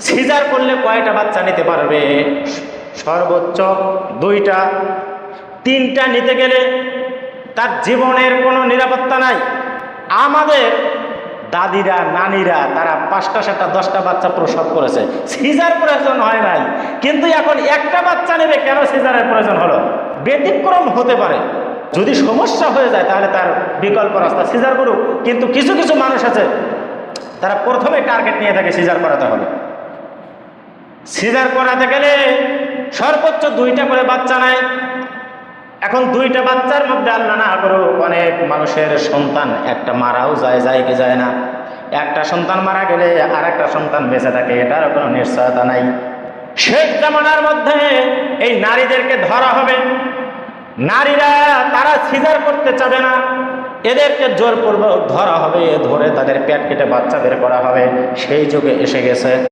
Caesar করলে কয়টা বাচ্চা নিতে পারবে? সর্বোচ্চ 2টা। 3টা নিতে গেলে তার জীবনের কোনো নিরাপত্তা নাই। আমাদের দাদিরা নানিরা তারা 5টা 7টা 10টা বাচ্চা প্রসব করেছে, সিজার প্রয়োজন হয় নাই। কিন্তু এখন একটা বাচ্চা নেবে, কেন সিজারের প্রয়োজন হলো? ব্যতিক্রম হতে পারে, যদি সমস্যা হয়ে যায় তাহলে তার বিকল্প রাস্তা সিজার করুক। কিন্তু কিছু কিছু মানুষ আছে তারা প্রথমে টার্গেট নিয়ে থাকে সিজার করাতে হবে। সিজার করাতে গেলে সর্বোচ্চ 2টা করে বাচ্চা নেয়। এখন 2টা বাচ্চার মধ্যে আল্লাহ না করুক অনেক মানুষের সন্তান একটা মারাও যায় কি যায় না। একটা সন্তান মারা গেলে আর একটা সন্তান বেঁচে থাকে, এটার কোনো নিশ্চয়তা নাই। শেষ জামানার মধ্যে এই নারীদেরকে ধরা হবে, নারীরা তারা সিজার করতে চাবে না, এদেরকে জোরপূর্বক ধরা হবে, ধরে তাদের পেট কেটে বাচ্চা বের করা হবে। সেই যুগে এসে গেছে।